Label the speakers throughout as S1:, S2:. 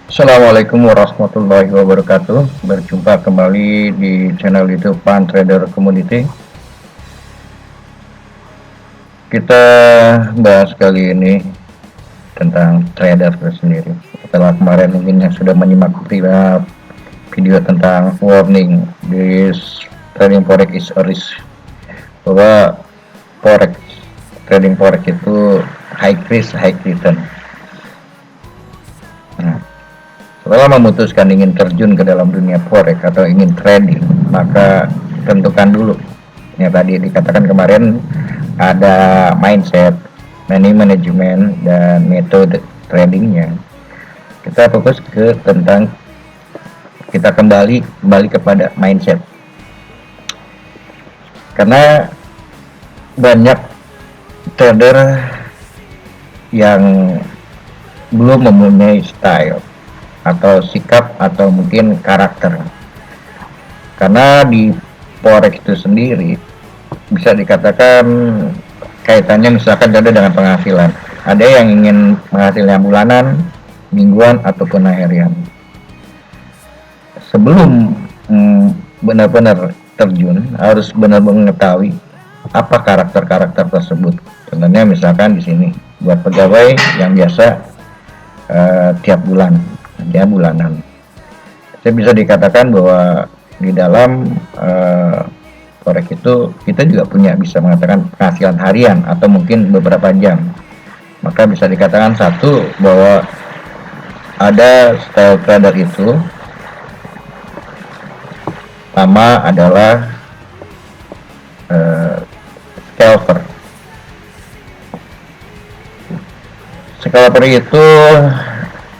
S1: Assalamualaikum warahmatullahi wabarakatuh. Berjumpa kembali di channel YouTube Pan Trader Community. Kita bahas kali ini tentang trader sendiri. Setelah kemarin mungkin yang sudah menyimak video tentang warning this trading forex is a risk, bahwa forex trading forex itu high risk high return. Nah, setelah memutuskan ingin terjun ke dalam dunia forex atau ingin trading, maka tentukan dulu. Ya, tadi dikatakan kemarin ada mindset, money management, dan metode tradingnya. Kita fokus ke tentang kita kembali kepada mindset. Karena banyak trader yang belum mempunyai style atau sikap atau mungkin karakter. Karena di forex itu sendiri bisa dikatakan kaitannya misalkan ada dengan penghasilan. Ada yang ingin menghasilnya bulanan, mingguan ataupun harian. Sebelum benar-benar terjun harus benar-benar mengetahui apa karakter-karakter tersebut. Contohnya misalkan di sini buat pegawai yang biasa tiap bulan, dia bulanan. Saya bisa dikatakan bahwa di dalam forex itu kita juga bisa mengatakan penghasilan harian atau mungkin beberapa jam. Maka bisa dikatakan satu bahwa ada style trader itu pertama adalah scalper. Scalper itu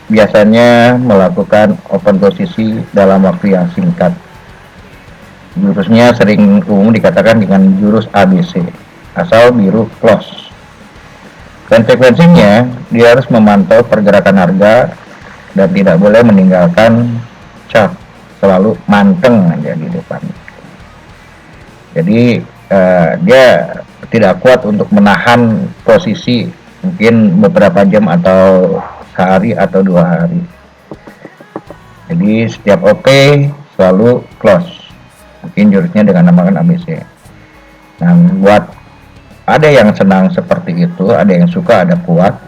S1: biasanya melakukan open posisi dalam waktu yang singkat. Jurusnya sering umum dikatakan dengan jurus ABC, asal biru close. Konsekuensinya, dia harus memantau pergerakan harga dan tidak boleh meninggalkan chart, selalu manteng aja di depan. Jadi dia tidak kuat untuk menahan posisi mungkin beberapa jam atau sehari atau 2 hari. Jadi setiap OP selalu close. Mungkin jurusnya dengan namakan ABC. Nah, buat ada yang senang seperti itu, ada yang suka, ada kuat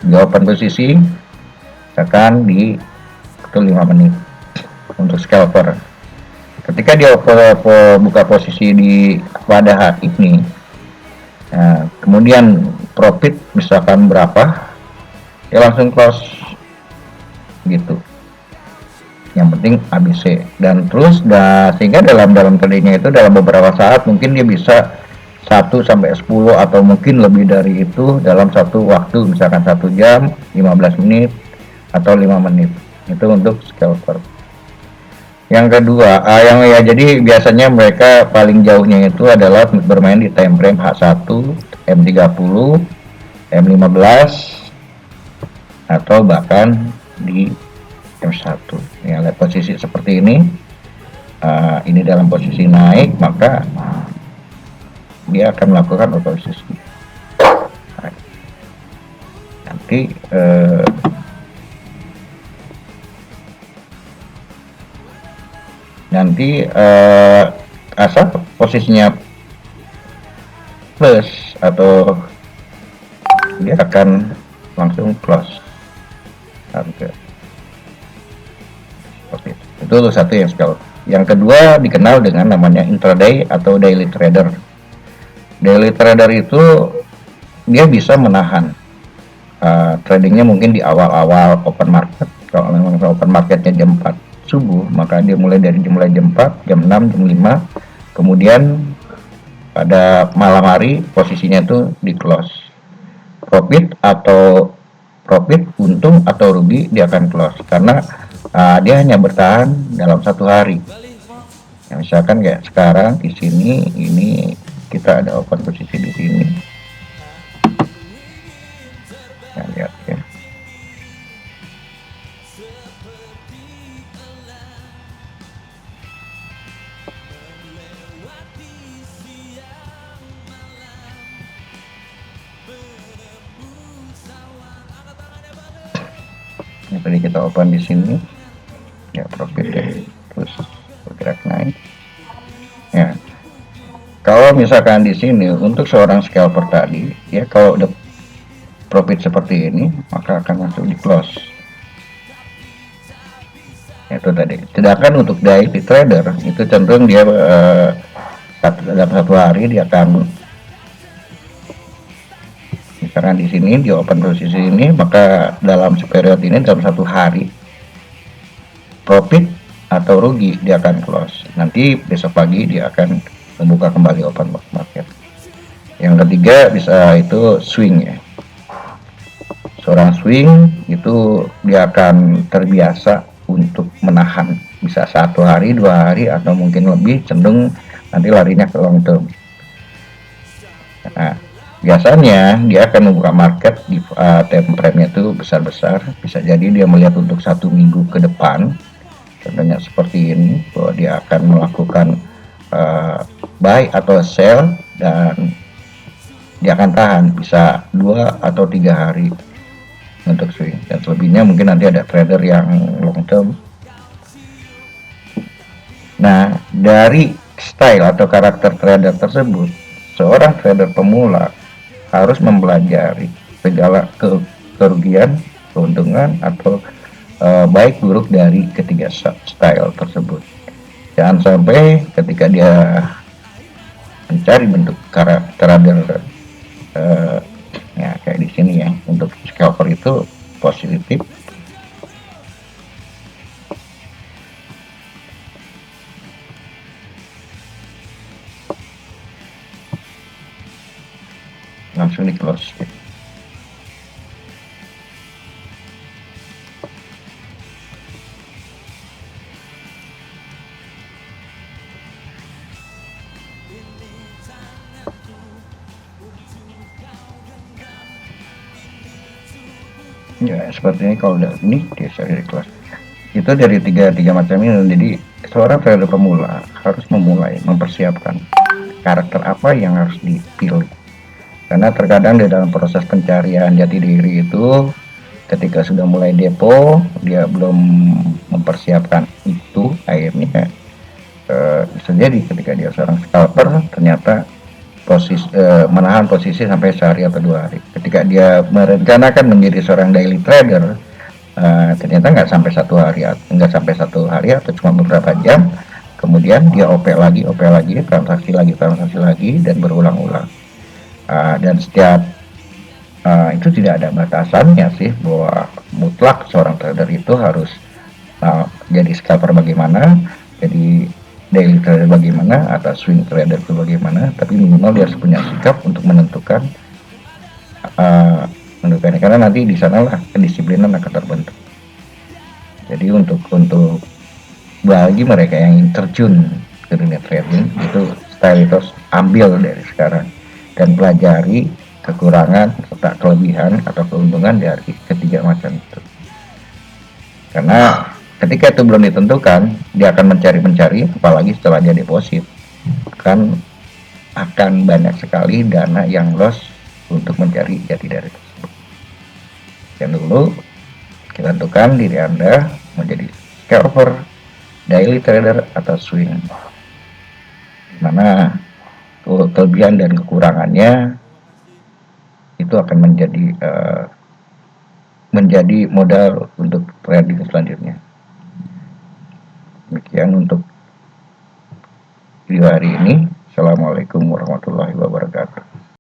S1: di open posisi, misalkan di 5 menit untuk scalper. Ketika dia buka posisi pada hari ini, nah, kemudian profit misalkan berapa, ya langsung close gitu. Yang penting ABC dan terus sehingga dalam tradingnya itu dalam beberapa saat mungkin dia bisa 1 sampai 10 atau mungkin lebih dari itu dalam satu waktu, misalkan 1 jam 15 menit atau 5 menit. Itu untuk scalper. Yang kedua, jadi biasanya mereka paling jauhnya itu adalah bermain di time frame H1, M30, M15 atau bahkan di M1. Ya, lihat posisi seperti ini. Ini dalam posisi naik, maka dia akan melakukan posisi. Nanti asal posisinya plus atau dia akan langsung close harga. Oke, itu satu yang scale. Yang kedua dikenal dengan namanya intraday atau daily trader. Daily trader itu dia bisa menahan tradingnya mungkin di awal-awal open market. Kalau memang open marketnya jam 4 subuh, maka dia mulai dari jam 4, jam 6, jam 5, kemudian pada malam hari posisinya itu di close. Profit untung atau rugi dia akan close karena dia hanya bertahan dalam 1 hari. Ya, misalkan kayak sekarang di sini ini kita ada open posisi di sini. Nah, lihat ya. tadi kita open di sini ya, profit ya, terus bergerak naik ya. Kalau misalkan di sini untuk seorang scalper tadi ya, kalau udah profit seperti ini maka akan masuk di close. Itu tadi. Sedangkan untuk daily trader itu cenderung dia dalam satu hari dia akan, misalkan di sini di open posisi ini, maka dalam periode ini dalam satu hari profit atau rugi dia akan close. Nanti besok pagi dia akan membuka kembali open market. Yang ketiga bisa itu swing ya. Seorang swing itu dia akan terbiasa untuk menahan, bisa 1 hari, 2 hari, atau mungkin lebih, cenderung nanti larinya ke long term. Nah, biasanya dia akan membuka market di time frame-nya itu besar-besar, bisa jadi dia melihat untuk 1 minggu ke depan, contohnya seperti ini, bahwa dia akan melakukan buy atau sell, dan dia akan tahan bisa 2 atau 3 hari untuk swing, dan selebihnya mungkin nanti ada trader yang long term. Nah, dari style atau karakter trader tersebut, seorang trader pemula harus mempelajari segala kerugian, keuntungan, atau baik buruk dari ketiga style tersebut. Jangan sampai ketika dia mencari bentuk karakter trader ya kayak di sini ya, untuk scalper itu positif, langsung di close. Ya seperti ini, kalau udah ini dia dari kelas itu dari tiga macam ini. Jadi seorang trader pemula harus memulai mempersiapkan karakter apa yang harus dipilih, karena terkadang di dalam proses pencarian jati diri itu, ketika sudah mulai depo dia belum mempersiapkan itu, akhirnya bisa jadi ketika dia seorang scalper ternyata menahan posisi sampai sehari atau 2 hari. Ketika dia merencanakan menjadi seorang daily trader, ternyata nggak sampai 1 hari atau cuma beberapa jam, kemudian dia OP lagi, transaksi lagi, dan berulang-ulang. Dan setiap itu tidak ada batasannya sih, bahwa mutlak seorang trader itu harus jadi scalper bagaimana, jadi daily trader bagaimana, atau swing trader itu bagaimana, tapi minimal dia harus punya sikap untuk menentukan karena nanti di sanalah kedisiplinan akan terbentuk. Jadi untuk bagi mereka yang ingin terjun ke dunia trading, itu style itu ambil dari sekarang dan pelajari kekurangan serta kelebihan atau keuntungan dari ketiga macam itu. Karena ketika itu belum ditentukan, dia akan mencari, apalagi setelah dia deposit, akan banyak sekali dana yang loss untuk mencari jati diri tersebut. Yang dulu kita tentukan diri Anda menjadi scalper, daily trader, atau swing, mana kelebihan dan kekurangannya itu akan menjadi modal untuk trading selanjutnya. Demikian untuk video hari ini. Assalamualaikum warahmatullahi wabarakatuh.